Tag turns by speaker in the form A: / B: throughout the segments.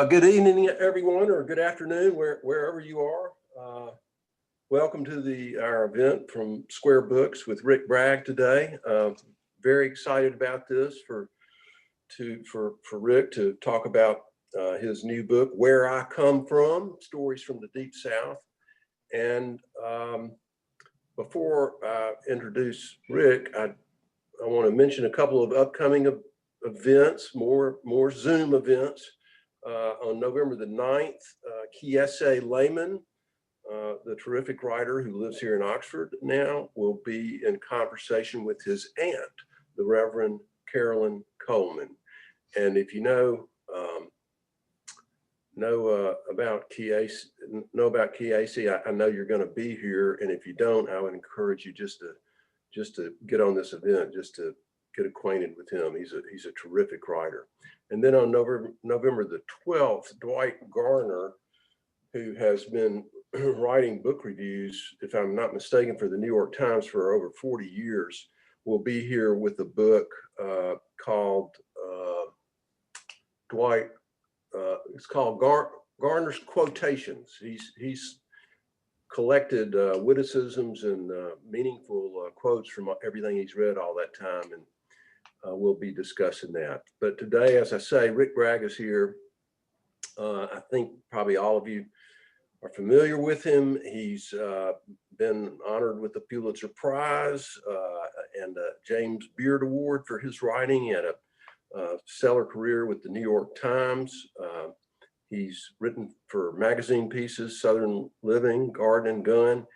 A: Good evening, everyone, or good afternoon, wherever you are. Welcome to our event from Square Books with Rick Bragg today. Very excited about this for Rick to talk about his new book, Where I Come From, Stories from the Deep South. And before I introduce Rick, I want to mention a couple of upcoming events, more Zoom events. On November the 9th, Kiese Lehman, the terrific writer who lives here in Oxford now, will be in conversation with his aunt, the Reverend Carolyn Coleman. And if you know about Kiese, I know you're going to be here. And if you don't, I would encourage you just to get on this event, just to get acquainted with him. He's a terrific writer. And then on November the 12th, Dwight Garner, who has been writing book reviews, if I'm not mistaken, for the New York Times for over 40 years, will be here with a book called it's called Garner's Quotations. He's collected witticisms and meaningful quotes from everything he's read all that time, and we'll be discussing that. But today, as I say, Rick Bragg is here. I think probably all of you are familiar with him. He's been honored with the Pulitzer Prize and a James Beard Award for his writing. He had a stellar career with the New York Times. He's written for magazine pieces, Southern Living, Garden and Gun,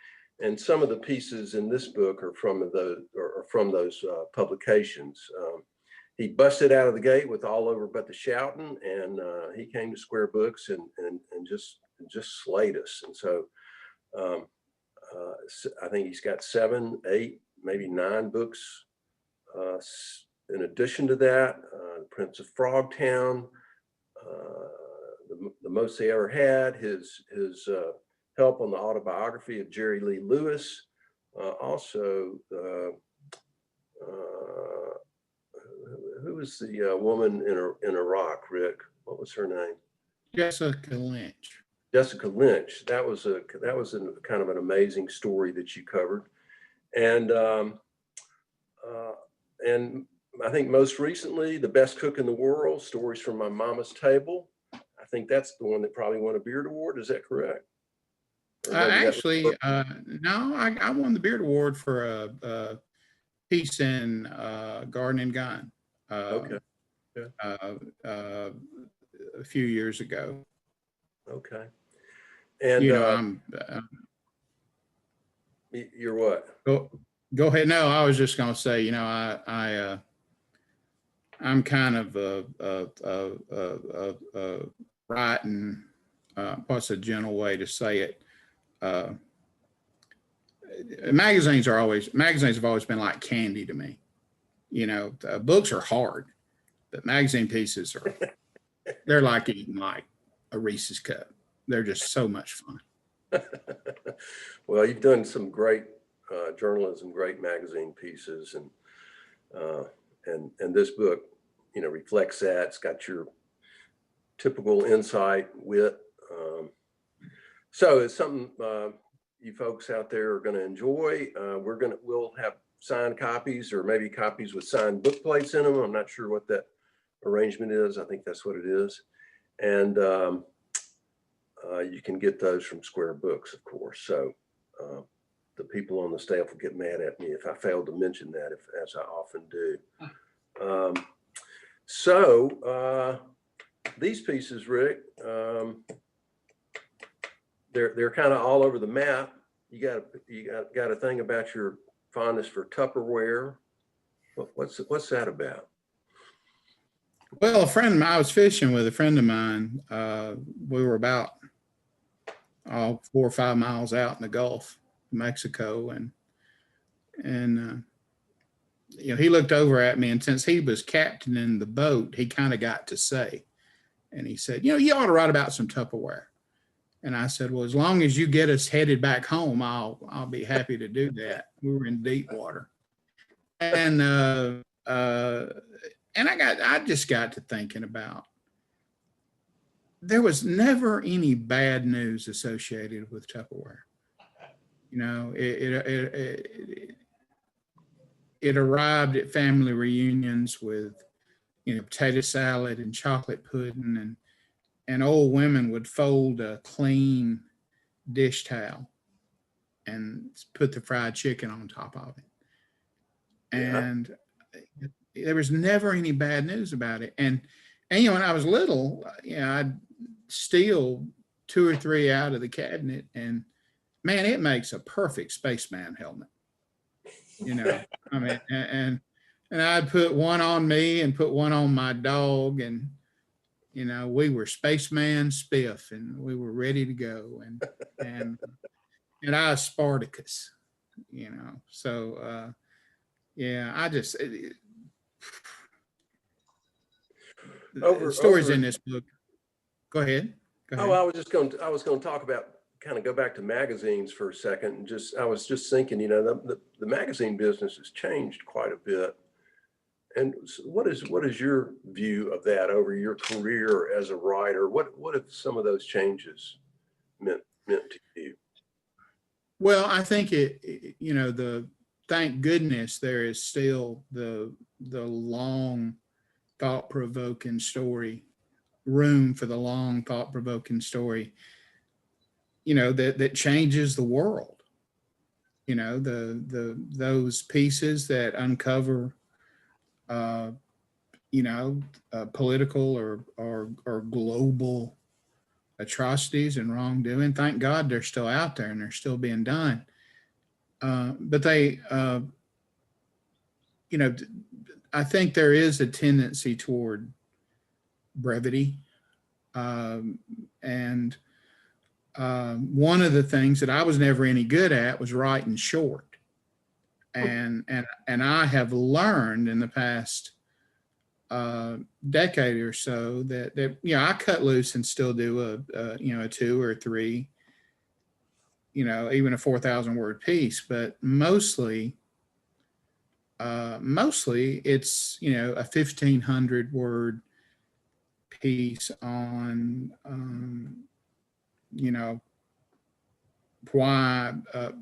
A: and some of the pieces in this book are from those publications. He busted out of the gate with All Over But the Shoutin', and he came to Square Books and just slayed us. And so I think he's got 7, 8, maybe 9 books. In addition to that, Prince of Frogtown, the most they ever had, his help on the autobiography of Jerry Lee Lewis. Also, who was the woman in Iraq, Rick? What was her name?
B: Jessica Lynch.
A: Jessica Lynch. That was a kind of an amazing story that you covered, and I think most recently, The Best Cook in the World: Stories from My Mama's Table. I think that's the one that probably won a Beard Award. Is that correct?
B: Actually, no, I won the Beard Award for a piece in Garden and Gun.
A: Okay. Yeah.
B: A few years ago.
A: Okay. And you're what?
B: Go ahead. No, I was just going to say, I'm kind of writing. What's a gentle way to say it? Magazines have always been like candy to me. Books are hard, but magazine pieces they're like eating like a Reese's cup. They're just so much fun.
A: Well, you've done some great journalism, great magazine pieces, and this book, reflects that. It's got your typical insight, wit. So it's something you folks out there are going to enjoy. We'll have signed copies, or maybe copies with signed book plates in them. I'm not sure what that arrangement is. I think that's what it is. And you can get those from Square Books, of course. So the people on the staff will get mad at me if I failed to mention that, as I often do. So these pieces, Rick, they're kind of all over the map. You got a thing about your fondness for Tupperware. What's that about?
B: Well, I was fishing with a friend of mine. We were about 4 or 5 miles out in the Gulf of Mexico, and he looked over at me, and since he was captaining the boat, he kind of got to say, and he said, you ought to write about some Tupperware. And I said, well, as long as you get us headed back home, I'll be happy to do that. We were in deep water. And I just got to thinking about, there was never any bad news associated with Tupperware. You know, it arrived at family reunions with, you know, potato salad and chocolate pudding, and old women would fold a clean dish towel and put the fried chicken on top of it. And there was never any bad news about it. And you know, when I was little, you know, I'd steal 2 or 3 out of the cabinet, and man, it makes a perfect spaceman helmet. You know, I mean, and I'd put one on me and put one on my dog, and you know, we were spaceman Spiff, and we were ready to go, and I was Spartacus, you know. So yeah, I just stories in this book. Go ahead.
A: Oh, I was going to talk about, kind of go back to magazines for a second, and I was just thinking, you know, the magazine business has changed quite a bit. And what is your view of that over your career as a writer? What have some of those changes meant to you?
B: Well, I think you know, thank goodness there is still the long, thought-provoking story, room for the long, thought-provoking story, you know, that changes the world. You know, those pieces that uncover, you know, political or global atrocities and wrongdoing. Thank God they're still out there and they're still being done. But they, you know, I think there is a tendency toward brevity. And one of the things that I was never any good at was writing short. And I have learned in the past decade or so that you know, I cut loose and still do you know, a 2 or 3, you know, even a 4,000 word piece, but mostly it's, you know, a 1,500 word piece on you know, why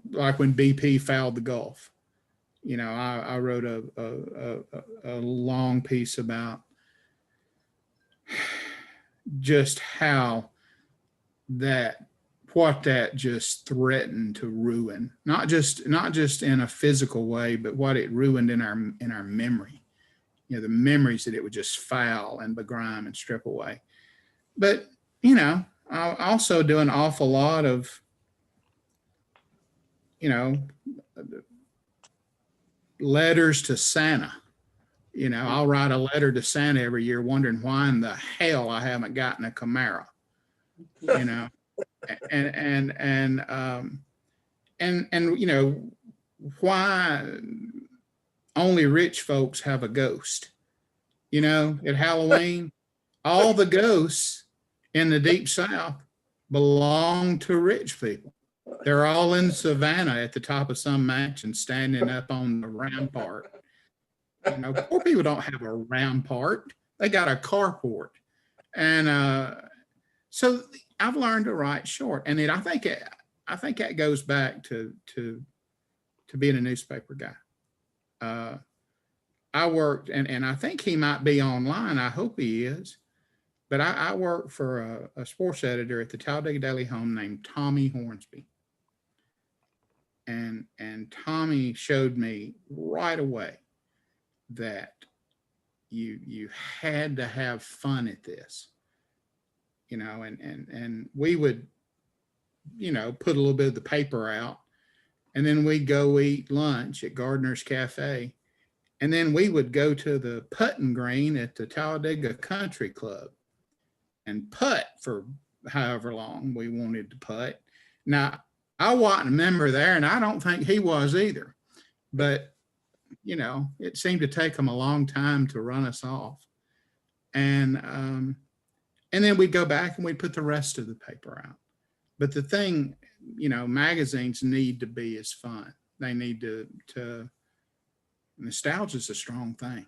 B: like when BP fouled the Gulf. You know, I wrote a long piece about just how what that just threatened to ruin, not just in a physical way, but what it ruined in our memory. You know, the memories that it would just foul and begrime and strip away. But you know, I also do an awful lot of, you know, letters to Santa. You know, I'll write a letter to Santa every year wondering why in the hell I haven't gotten a Camaro, you know, and you know, why only rich folks have a ghost. You know, at Halloween, all the ghosts in the Deep South belong to rich people. They're all in Savannah at the top of some mansion standing up on the rampart. You know, poor people don't have a rampart. They got a carport. And so I've learned to write short. And I think that goes back to being a newspaper guy. I worked, and I think he might be online. I hope he is. But I worked for a sports editor at the Talladega Daily Home named Tommy Hornsby. And Tommy showed me right away that you had to have fun at this, you know, and we would, you know, put a little bit of the paper out, and then we'd go eat lunch at Gardner's Cafe, and then we would go to the putting green at the Talladega Country Club and putt for however long we wanted to putt. Now, I wasn't a member there, and I don't think he was either. But, you know, it seemed to take him a long time to run us off. And then we'd go back and we'd put the rest of the paper out. But the thing, you know, magazines need to be as fun. They need to nostalgia is a strong thing.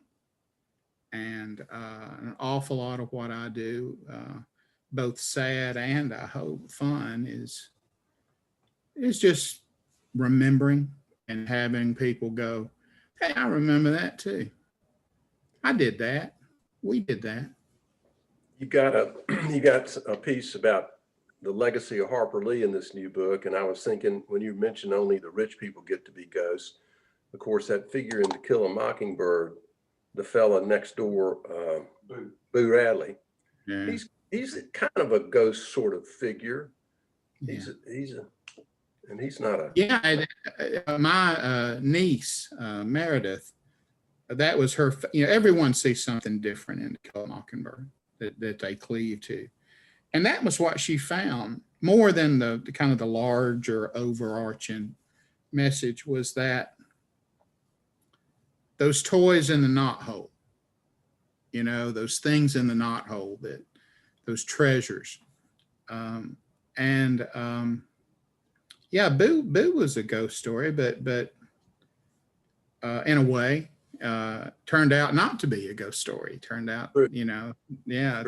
B: And an awful lot of what I do, both sad and I hope fun, is just remembering and having people go, hey, I remember that too. I did that. We did that.
A: You got a piece about the legacy of Harper Lee in this new book. And I was thinking, when you mentioned only the rich people get to be ghosts, of course, that figure in To Kill a Mockingbird, the fella next door, Boo Radley,
B: Yeah.
A: he's kind of a ghost sort of figure.
B: Yeah.
A: And he's not a.
B: Yeah. My niece, Meredith, that was her, everyone sees something different in To Kill a Mockingbird that they cleave to. And that was what she found, more than the kind of the larger overarching message, was that those toys in the knothole, those things in the knothole, those treasures. Yeah, Boo was a ghost story, but in a way, turned out not to be a ghost story. Turned out, to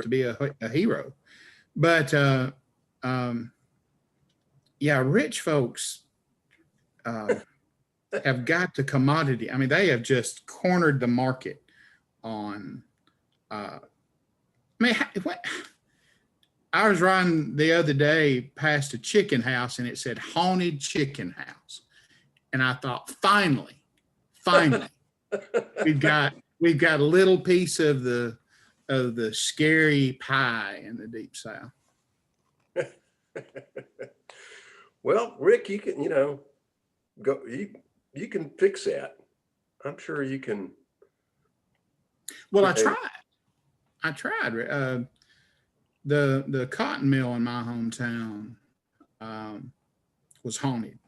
B: be a hero. But rich folks have got the commodity. I mean, they have just cornered the market on. I was riding the other day past a chicken house and it said haunted chicken house, and I thought, finally, we've got a little piece of the scary pie in the Deep South.
A: Well, Rick, you can, go. You can fix that. I'm sure you can.
B: Well, I tried. The cotton mill in my hometown was haunted,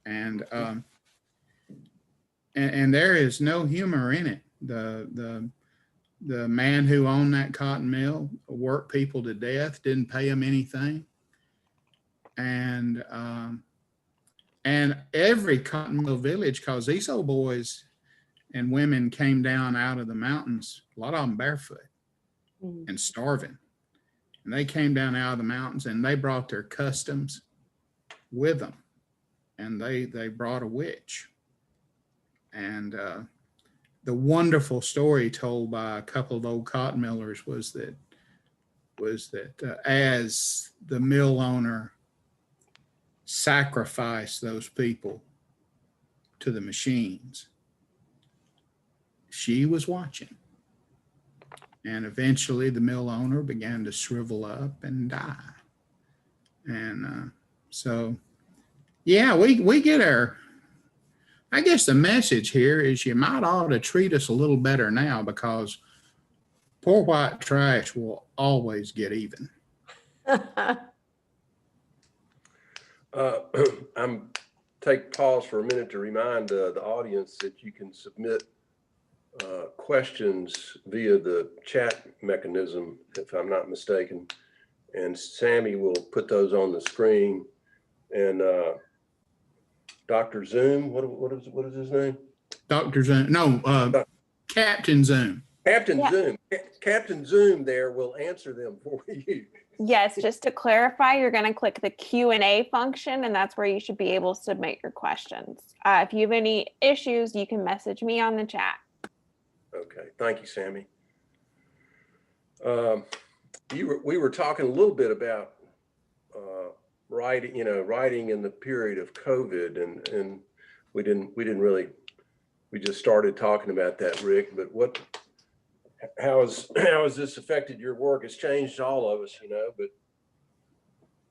B: and there is no humor in it. The man who owned that cotton mill worked people to death, didn't pay them anything, and every cotton mill village, because these old boys and women came down out of the mountains, a lot of them barefoot and starving. And they came down out of the mountains and they brought their customs with them. And they brought a witch. And the wonderful story told by a couple of old cotton millers was that as the mill owner sacrificed those people to the machines, she was watching. And eventually the mill owner began to shrivel up and die. And we get I guess the message here is you might ought to treat us a little better now, because poor white trash will always get even.
A: I'm take pause for a minute to remind the audience that you can submit questions via the chat mechanism, if I'm not mistaken, and Sammy will put those on the screen. And Dr. Zoom, what is his name?
B: Dr. Zoom, no, Captain Zoom.
A: Zoom. Captain Zoom there will answer them for you.
C: Yes, just to clarify, you're going to click the Q&A function, and that's where you should be able to submit your questions. If you have any issues, you can message me on the chat.
A: Okay, thank you, Sammy. We were talking a little bit about writing in the period of COVID, and we just started talking about that, Rick. But how has this affected your work? It's changed all of us, but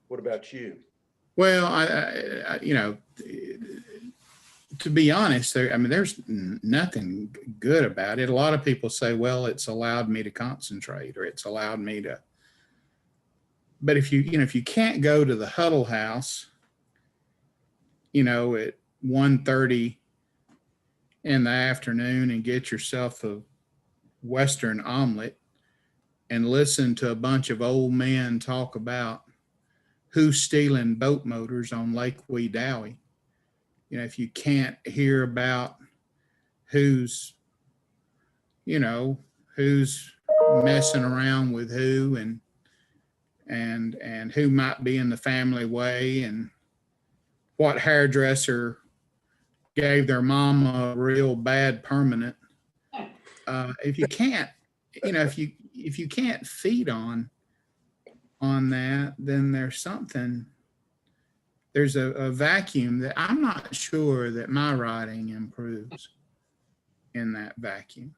A: what about you?
B: Well, I to be honest, there's nothing good about it. A lot of people say, well, it's allowed me to concentrate, or it's allowed me to. But if you can't go to the Huddle House, at 1:30 in the afternoon and get yourself a Western omelet and listen to a bunch of old men talk about who's stealing boat motors on Lake Wedowee, if you can't hear about who's who's messing around with who, and who might be in the family way, and what hairdresser gave their mom a real bad permanent. If you can't, if you can't feed on that, then there's a vacuum that I'm not sure that my writing improves in that vacuum.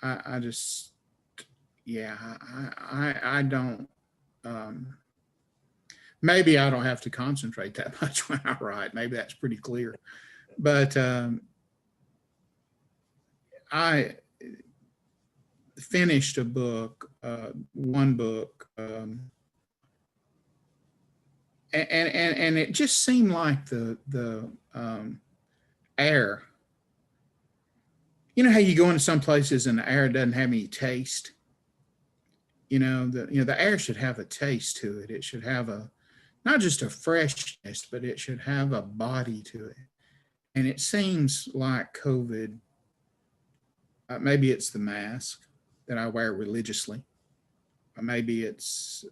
B: I just, yeah, I don't, maybe I don't have to concentrate that much when I write. Maybe that's pretty clear. But I finished a book, one book, and it just seemed like the air. You know how you go into some places and the air doesn't have any taste? The air should have a taste to it. It should have not just a freshness, but it should have a body to it. And it seems like COVID, maybe it's the mask that I wear religiously, or maybe it's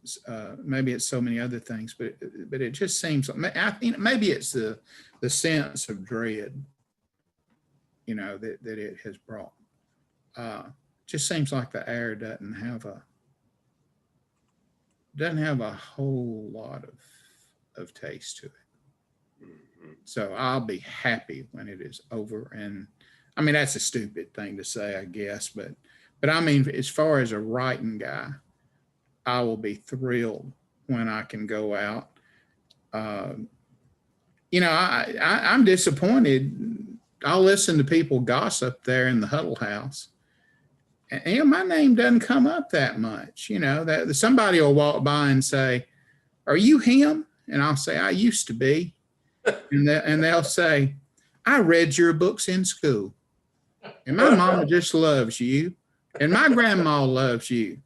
B: so many other things, but it just seems like, maybe it's the sense of dread, that it has brought. Just seems like the air doesn't have a whole lot of taste to it. So I'll be happy when it is over. And I mean, that's a stupid thing to say, I guess, but I mean, as far as a writing guy, I will be thrilled when I can go out. I'm disappointed. I'll listen to people gossip there in the huddle house. And my name doesn't come up that much. That somebody will walk by and say, "Are you him?" And I'll say, "I used to be." And they'll say, "I read your books in school. And my mama just loves you. And my grandma loves you."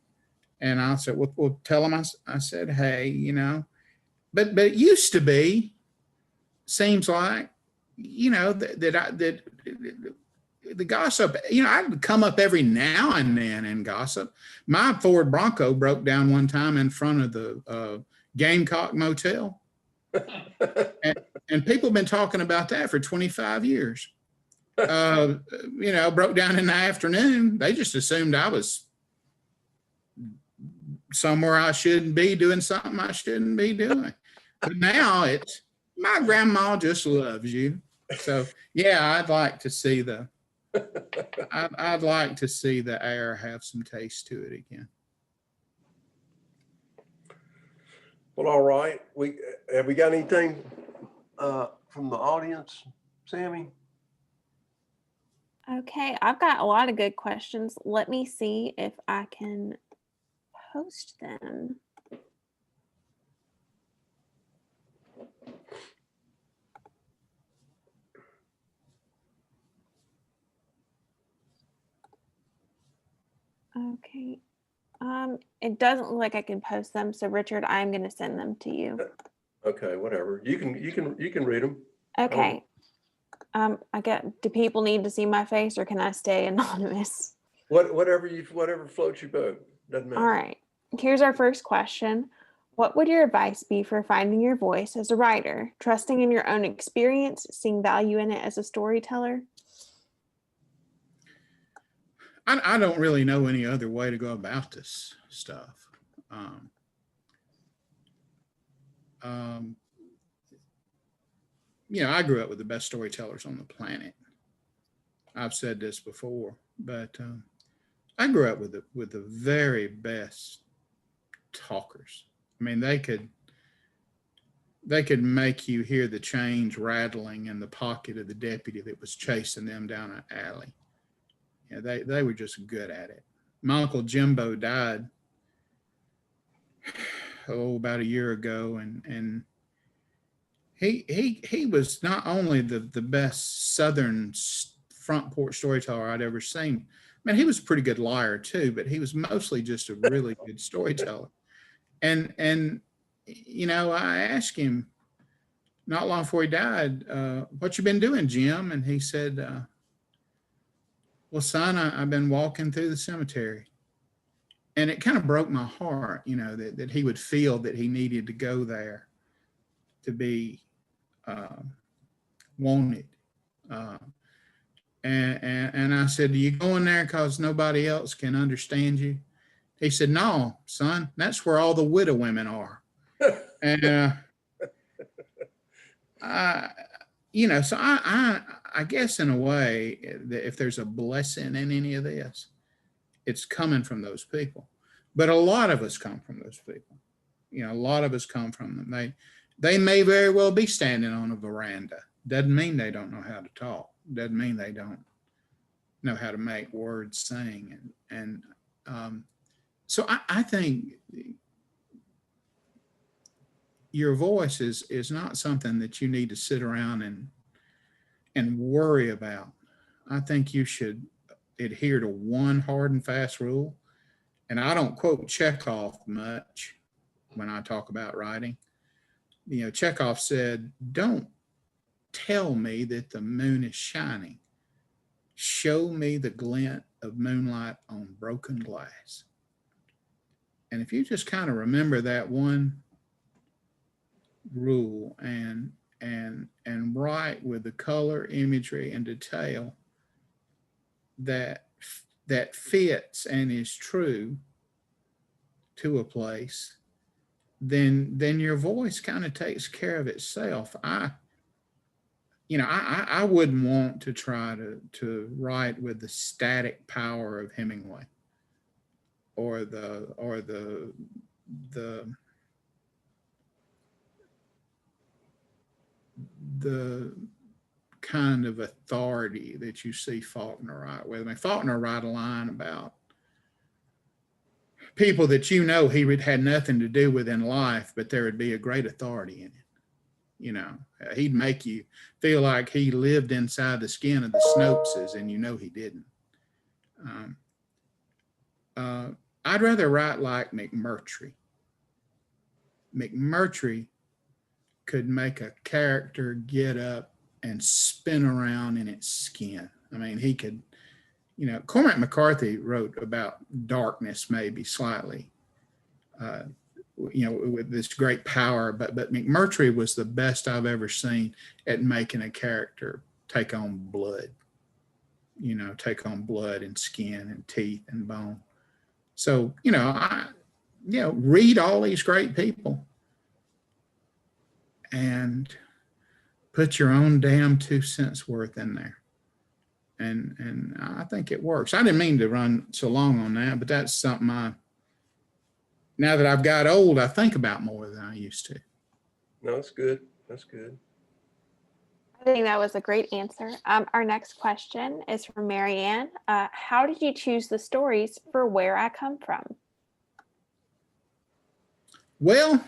B: And I'll say, well, tell them I said, "Hey, but it used to be, seems like, that the gossip, I'd come up every now and then and gossip. My Ford Bronco broke down one time in front of the Gamecock Motel. And people have been talking about that for 25 years. Broke down in the afternoon. They just assumed I was somewhere I shouldn't be, doing something I shouldn't be doing. But now it's, my grandma just loves you." So yeah, I'd like to see the air have some taste to it again.
A: Well, all right. Have we got anything from the audience, Sammy?
C: Okay, I've got a lot of good questions. Let me see if I can post them. Okay. It doesn't look like I can post them. So Richard, I'm going to send them to you.
A: Okay, whatever. You can read them.
C: Okay. Do people need to see my face, or can I stay anonymous?
A: Whatever floats your boat. Doesn't matter.
C: All right. Here's our first question. What would your advice be for finding your voice as a writer, trusting in your own experience, seeing value in it as a storyteller?
B: I don't really know any other way to go about this stuff. I grew up with the best storytellers on the planet. I've said this before, but I grew up with the very best talkers. I mean, they could make you hear the chains rattling in the pocket of the deputy that was chasing them down an alley. They were just good at it. My Uncle Jimbo died about a year ago, and he was not only the best Southern front porch storyteller I'd ever seen. I mean, he was a pretty good liar too, but he was mostly just a really good storyteller. And I asked him not long before he died, "What you been doing, Jim?" And he said, well, son, I've been walking through the cemetery. And it kind of broke my heart, you know, that he would feel that he needed to go there to be wanted. Uh, and I said, do you go in there because nobody else can understand you? He said, no, son, that's where all the widow women are. And so I guess in a way, that if there's a blessing in any of this, it's coming from those people. But a lot of us come from those people. You know, a lot of us come from them. They may very well be standing on a veranda. Doesn't mean they don't know how to talk. Doesn't mean they don't know how to make words sing. So I think your voice is not something that you need to sit around and worry about. I think you should adhere to one hard and fast rule. And I don't quote Chekhov much when I talk about writing. You know, Chekhov said, don't tell me that the moon is shining. Show me the glint of moonlight on broken glass. And if you just kind of remember that one rule and write with the color, imagery, and detail that fits and is true to a place, then your voice kind of takes care of itself. I wouldn't want to try to write with the static power of Hemingway or the kind of authority that you see Faulkner write with. I mean, Faulkner write a line about people that he had nothing to do with in life, but there would be a great authority in it. You know, he'd make you feel like he lived inside the skin of the Snopeses, and he didn't. I'd rather write like McMurtry. McMurtry could make a character get up and spin around in its skin. I mean, he could, Cormac McCarthy wrote about darkness maybe slightly, with this great power, but McMurtry was the best I've ever seen at making a character take on blood, take on blood and skin and teeth and bone. So, read all these great people and put your own damn 2 cents worth in there. And I think it works. I didn't mean to run so long on that, but that's something now that I've got old, I think about more than I used to.
A: No, that's good. That's good.
C: I think that was a great answer. Our next question is from Marianne. How did you choose the stories for Where I Come From?
B: Well,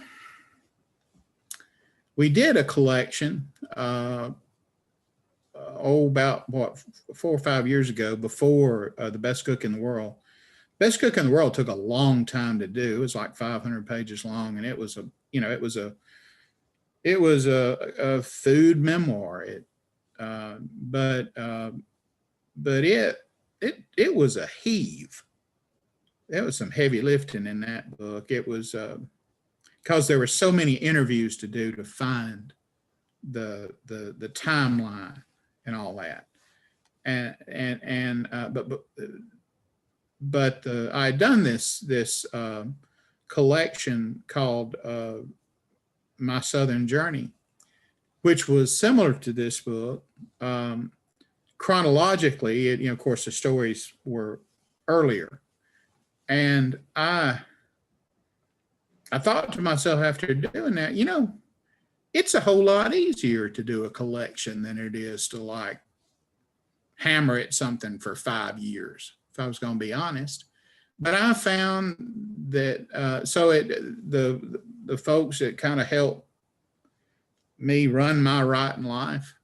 B: we did a collection about 4 or 5 years ago, before The Best Cook in the World. Best Cook in the World took a long time to do. It was like 500 pages long, and it was a food memoir. But it was a heave. There was some heavy lifting in that book. It was because there were so many interviews to do to find the timeline and all that. But I had done this collection called My Southern Journey, which was similar to this book. Chronologically, of course, the stories were earlier. And I thought to myself after doing that, it's a whole lot easier to do a collection than it is to like hammer at something for 5 years, if I was going to be honest. But I found that, the folks that kind of helped me run my writing life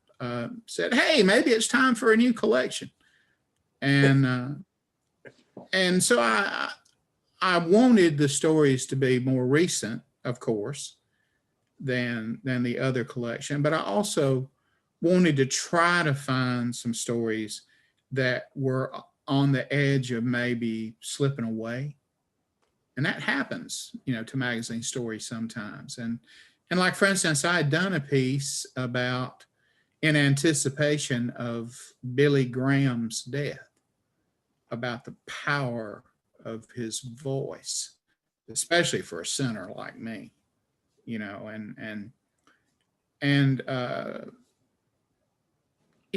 B: said, hey, maybe it's time for a new collection. And so I wanted the stories to be more recent, of course, than the other collection, but I also wanted to try to find some stories that were on the edge of maybe slipping away. And that happens, to magazine stories sometimes. And like, for instance, I had done a piece about, in anticipation of Billy Graham's death, about the power of his voice, especially for a sinner like me,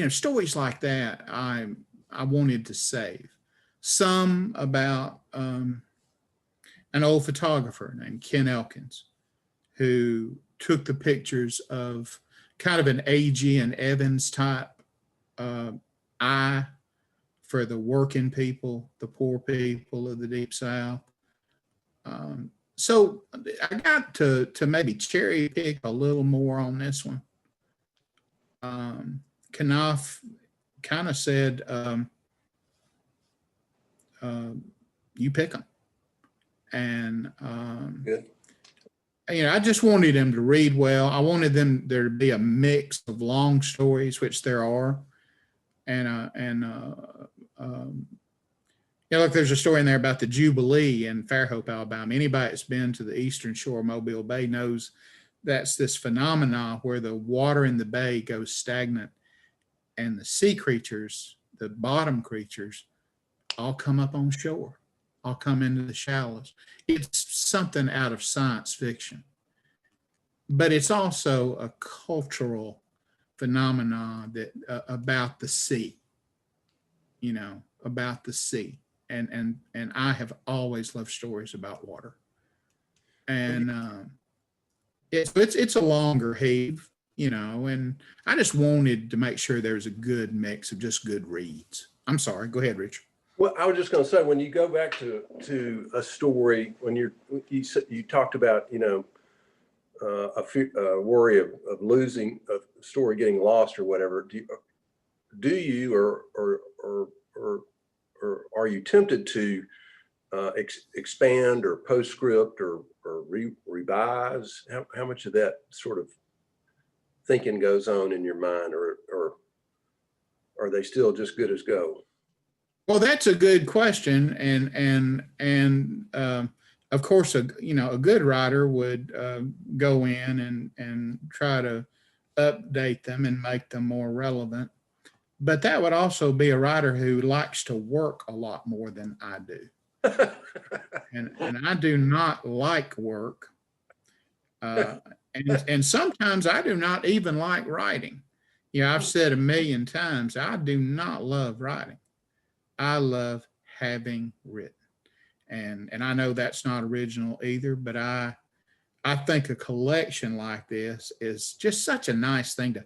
B: stories like that I wanted to save. Some about an old photographer named Ken Elkins, who took the pictures of kind of an A.G. and Evans type eye for the working people, the poor people of the Deep South. So I got to maybe cherry pick a little more on this one. Knopf kind of said, you pick them. And,
A: Good.
B: I just wanted them to read well. I wanted there to be a mix of long stories, which there are. Look, there's a story in there about the Jubilee in Fairhope, Alabama. Anybody that's been to the eastern shore of Mobile Bay knows that's this phenomenon where the water in the bay goes stagnant and the sea creatures, the bottom creatures, all come up on shore. I'll come into the shallows. It's something out of science fiction, but it's also a cultural phenomenon that about the sea, about the sea. And I have always loved stories about water. And it's a longer heave, and I just wanted to make sure there's a good mix of just good reads. I'm sorry, go ahead, Richard.
A: Well, I was just going to say, when you go back to a story, when you talked about, a worry of losing a story, getting lost or whatever, do you or are you tempted to expand or postscript or revise? How much of that sort of thinking goes on in your mind, or are they still just good as go?
B: Well, that's a good question, and of course, a good writer would go in and try to update them and make them more relevant. But that would also be a writer who likes to work a lot more than I do, and I do not like work, and sometimes I do not even like writing. I've said a million times, I do not love writing. I love having written. And I know that's not original either, but I think a collection like this is just such a nice thing to,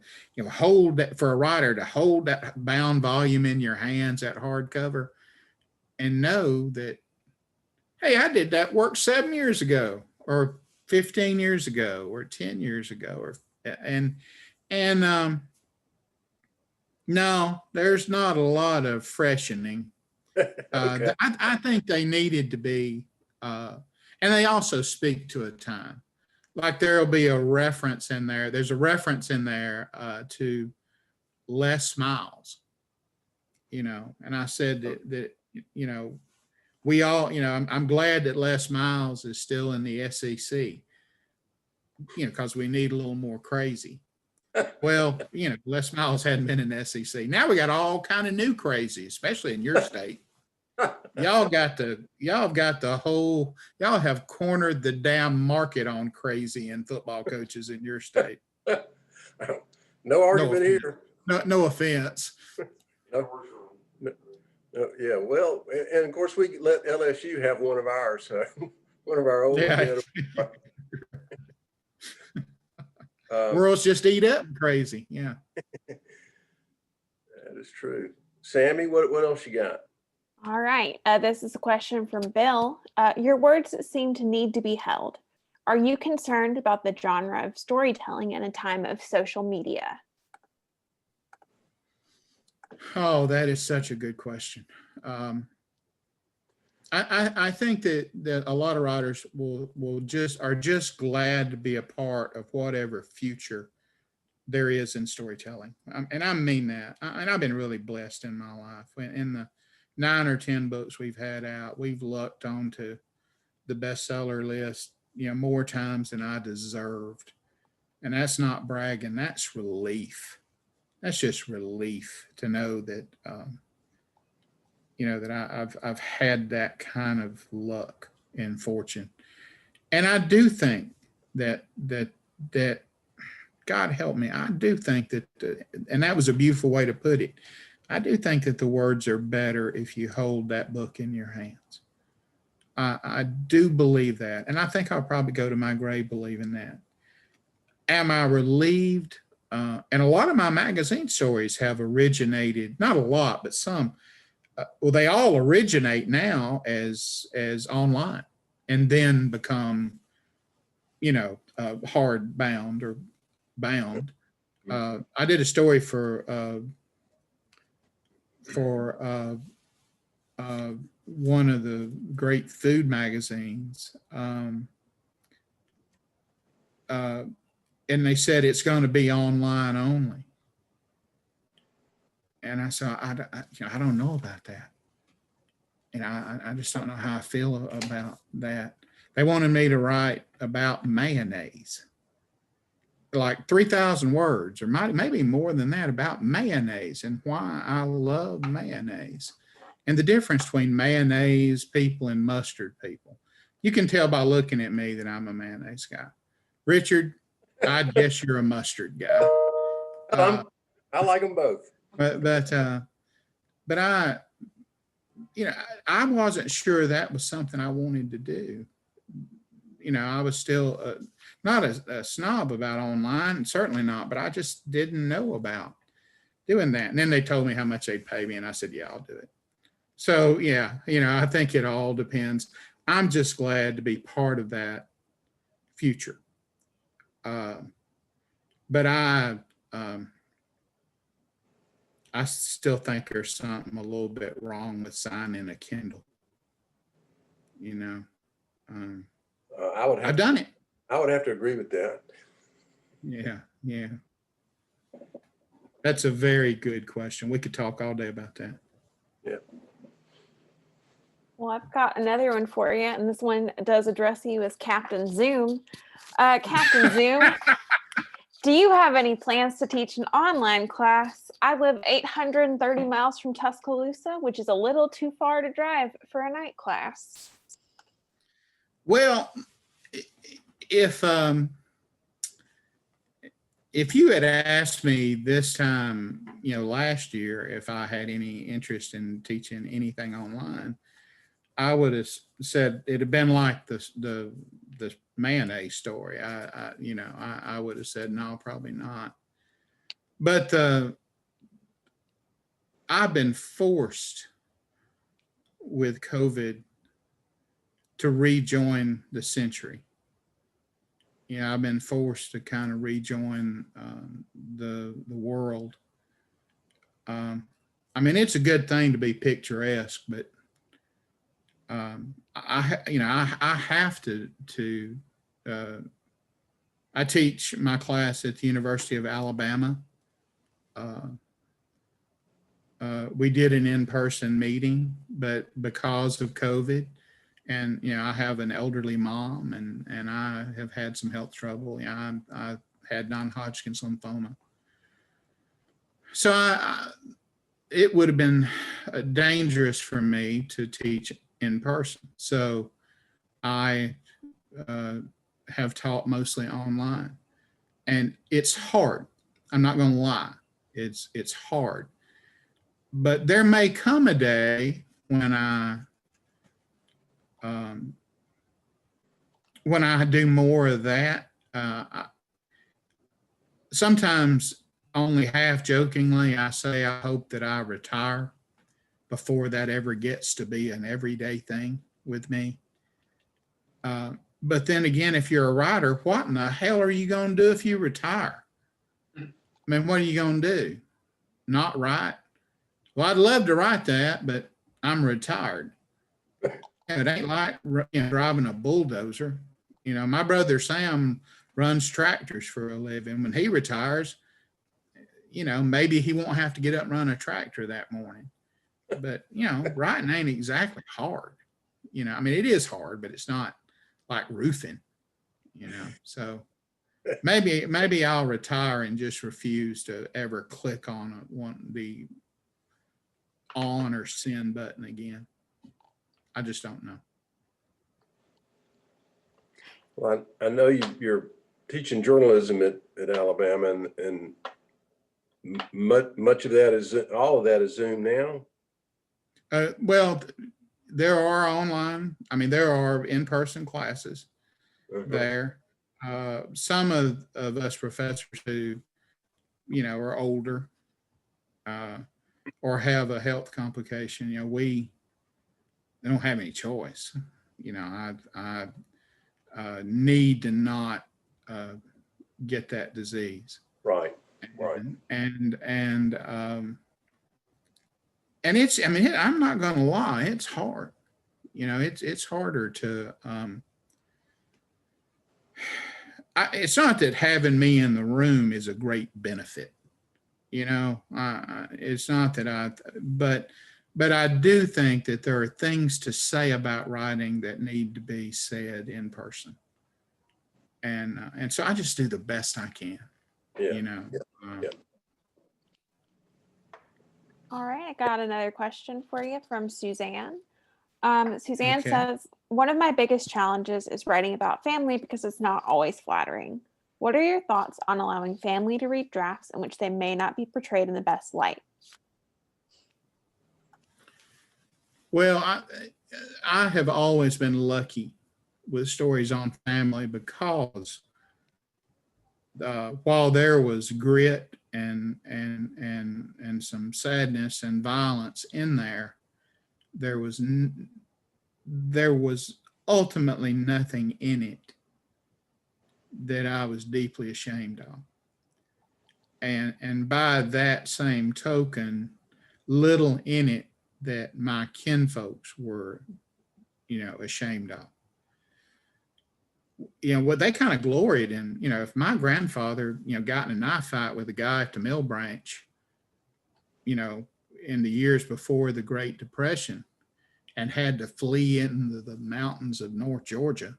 B: hold that, for a writer to hold that bound volume in your hands, that hardcover, and know that, hey, I did that work 7 years ago, or 15 years ago, or 10 years ago, no, there's not a lot of freshening.
A: Okay.
B: I think they needed to be, and they also speak to a time. Like there'll be a reference in there. There's a reference in there to Les Miles, and I said that we all, I'm glad that Les Miles is still in the SEC, because we need a little more crazy. Well, Les Miles hadn't been in the SEC. Now we got all kind of new crazy, especially in your state. Y'all have cornered the damn market on crazy and football coaches in your state.
A: No argument here.
B: No offense.
A: No, yeah, well, and of course we let LSU have one of ours, one of our old.
B: Yeah. World's just eat up crazy. Yeah.
A: That is true. Sammy, what else you got?
C: All right. This is a question from Bill. Your words seem to need to be held. Are you concerned about the genre of storytelling in a time of social media?
B: Oh, that is such a good question. I think that a lot of writers are just glad to be a part of whatever future there is in storytelling. And I mean that. And I've been really blessed in my life. In the 9 or 10 books we've had out, we've lucked onto the bestseller list, more times than I deserved. And that's not bragging, that's relief. That's just relief to know that, that I've had that kind of luck and fortune. And I do think that God help me, I do think that, and that was a beautiful way to put it, I do think that the words are better if you hold that book in your hands. I do believe that. And I think I'll probably go to my grave believing that. Am I relieved? And a lot of my magazine stories have originated, not a lot, but some, they all originate now as online and then become, hard bound or bound. I did a story for one of the great food magazines, and they said it's going to be online only. And I said, I don't know about that. And I just don't know how I feel about that. They wanted me to write about mayonnaise, like 3,000 words, or maybe more than that, about mayonnaise and why I love mayonnaise and the difference between mayonnaise people and mustard people. You can tell by looking at me that I'm a mayonnaise guy. Richard, I guess you're a mustard guy.
A: I like them both.
B: But I wasn't sure that was something I wanted to do. I was still not a snob about online, certainly not, but I just didn't know about doing that. And then they told me how much they'd pay me, and I said, yeah, I'll do it. So, yeah, I think it all depends. I'm just glad to be part of that future. But I still think there's something a little bit wrong with signing a Kindle. I've done it.
A: I would have to agree with that.
B: Yeah. That's a very good question. We could talk all day about that.
A: Yeah.
C: Well, I've got another one for you, and this one does address you as Captain Zoom. Captain Zoom, do you have any plans to teach an online class? I live 830 miles from Tuscaloosa, which is a little too far to drive for a night class.
B: Well, if you had asked me this time, last year, if I had any interest in teaching anything online, I would have said it'd have been like the mayonnaise story. I would have said no, probably not. But I've been forced with COVID to rejoin the century. I've been forced to kind of rejoin the world. It's a good thing to be picturesque, but I have to. I teach my class at the University of Alabama. We did an in-person meeting, but because of COVID, and I have an elderly mom, and I have had some health trouble. I had non-Hodgkin's lymphoma, so it would have been dangerous for me to teach in person. So I have taught mostly online, and it's hard. I'm not going to lie, it's hard. But there may come a day when I do more of that. Sometimes, only half jokingly, I say I hope that I retire before that ever gets to be an everyday thing with me. But then again, if you're a writer, what in the hell are you going to do if you retire? What are you going to do? Not write? Well, I'd love to write that, but I'm retired. It ain't like driving a bulldozer. My brother Sam runs tractors for a living. When he retires, maybe he won't have to get up and run a tractor that morning. But, writing ain't exactly hard. I mean, it is hard, but it's not like roofing, so maybe I'll retire and just refuse to ever click on the on or send button again. I just don't know.
A: Well, I know you're teaching journalism at Alabama, and much of that is, all of that is Zoom now.
B: Well, there are online. I mean, there are in-person classes there. Some of us professors who, are older or have a health complication, we don't have any choice. I need to not get that disease.
A: Right.
B: And it's, I mean, I'm not going to lie, it's hard. It's harder to, it's not that having me in the room is a great benefit. It's not that but I do think that there are things to say about writing that need to be said in person. And so I just do the best I can,
A: Yeah.
C: All right, I got another question for you from Suzanne. Suzanne
B: Okay.
C: says, one of my biggest challenges is writing about family because it's not always flattering. What are your thoughts on allowing family to read drafts in which they may not be portrayed in the best light?
B: Well, I have always been lucky with stories on family because while there was grit and some sadness and violence in there, there was ultimately nothing in it that I was deeply ashamed of. And by that same token, little in it that my kinfolks were, ashamed of. What they kind of gloried in, if my grandfather, got in a knife fight with a guy at the mill branch, in the years before the Great Depression and had to flee into the mountains of North Georgia,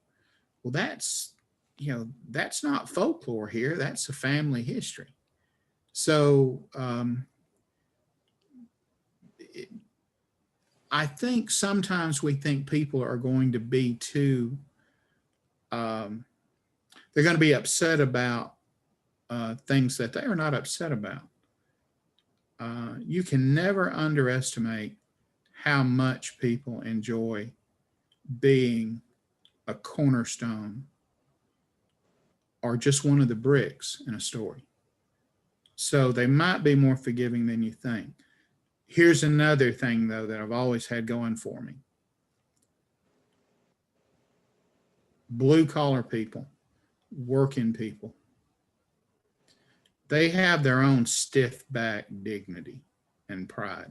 B: well, that's not folklore here. That's a family history. So I think sometimes we think people are going to be too, they're going to be upset about things that they are not upset about. You can never underestimate how much people enjoy being a cornerstone or just one of the bricks in a story. So they might be more forgiving than you think. Here's another thing, though, that I've always had going for me. Blue collar people, working people, they have their own stiff back dignity and pride,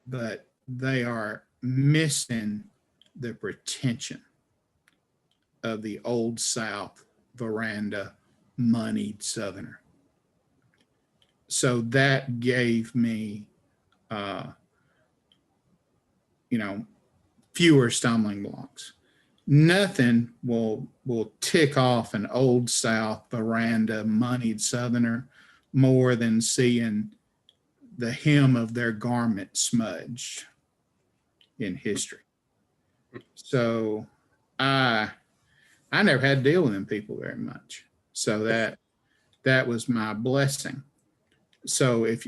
B: but they are missing the pretension of the old South veranda moneyed Southerner. So that gave me, fewer stumbling blocks. Nothing will tick off an old South veranda moneyed Southerner more than seeing the hem of their garment smudged in history. So I never had to deal with them people very much. So that was my blessing. So if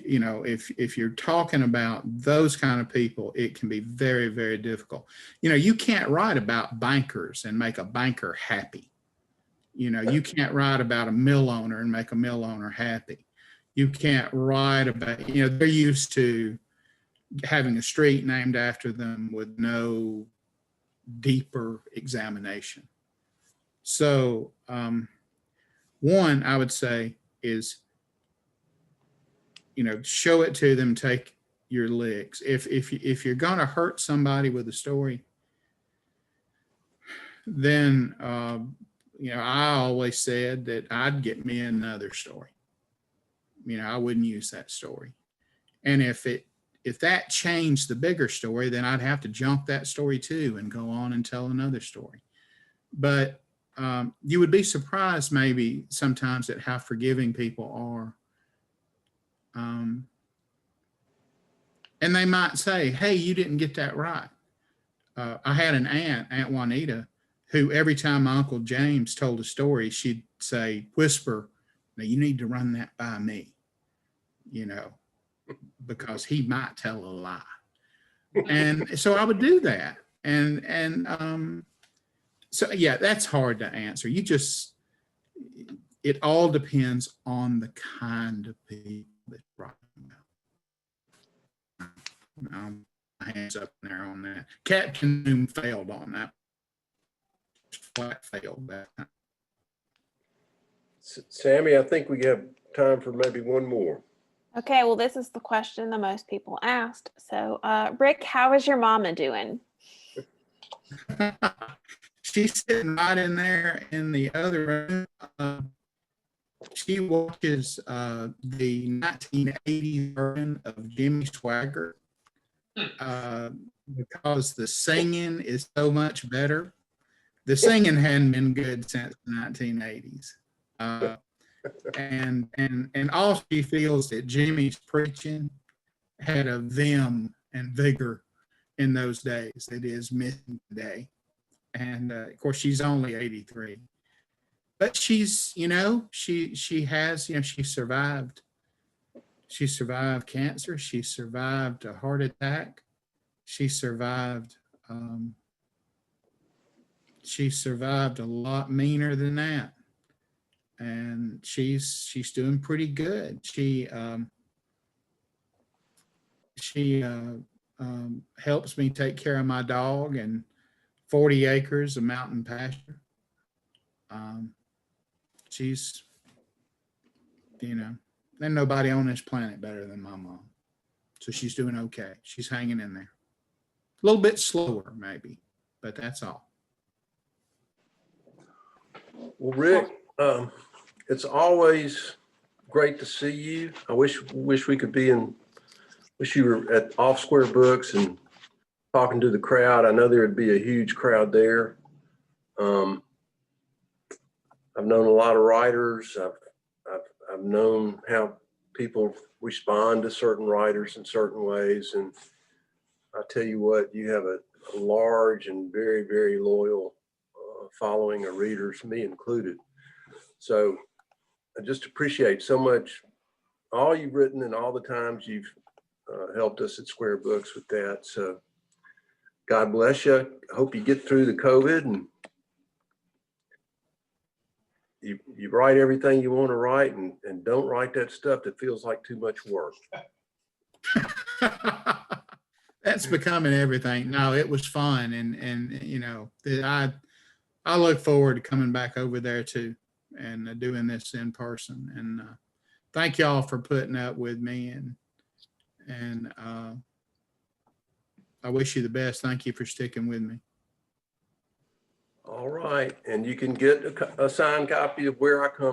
B: you're talking about those kind of people, it can be very, very difficult. You can't write about bankers and make a banker happy. You can't write about a mill owner and make a mill owner happy. You can't write about, they're used to having a street named after them with no deeper examination. So one, I would say, is show it to them, take your licks. If you're going to hurt somebody with a story, then I always said that I'd get me another story. I wouldn't use that story. And if that changed the bigger story, then I'd have to junk that story too and go on and tell another story. But you would be surprised maybe sometimes at how forgiving people are. And they might say, hey, you didn't get that right. I had an Aunt Juanita, who every time my Uncle James told a story, she'd say, whisper, now you need to run that by me, because he might tell a lie. And so I would do that. So yeah, that's hard to answer. It all depends on the kind of people that you're writing about. My hands up in there on that. Captain Zoom failed on that. Flat failed that time.
A: Sammy, I think we have time for maybe one more.
C: Okay, well, this is the question that most people asked. So, Rick, how is your mama doing?
B: She's sitting right in there in the other room. She watches the 1980s version of Jimmy Swaggart because the singing is so much better. The singing hadn't been good since the 1980s. And all she feels that Jimmy's preaching had a vim and vigor in those days that is missing today. And of course, she's only 83, but she's, she has, she survived. She survived cancer. She survived a heart attack. She survived a lot meaner than that. And she's doing pretty good. She helps me take care of my dog and 40 acres of mountain pasture. She's, there's nobody on this planet better than my mom. So she's doing okay. She's hanging in there. A little bit slower maybe, but that's all.
A: Well, Rick, it's always great to see you. I wish we could wish you were at Off Square Books and talking to the crowd. I know there would be a huge crowd there. I've known a lot of writers. I've known how people respond to certain writers in certain ways. And I tell you what, you have a large and very, very loyal following of readers, me included. So I just appreciate so much all you've written and all the times you've helped us at Square Books with that. So God bless you. I hope you get through the COVID and you write everything you want to write and don't write that stuff that feels like too much work.
B: That's becoming everything. No, it was fun. And I look forward to coming back over there too and doing this in person. And thank y'all for putting up with me. And I wish you the best. Thank you for sticking with me.
A: All right. And you can get a signed copy of Where I Come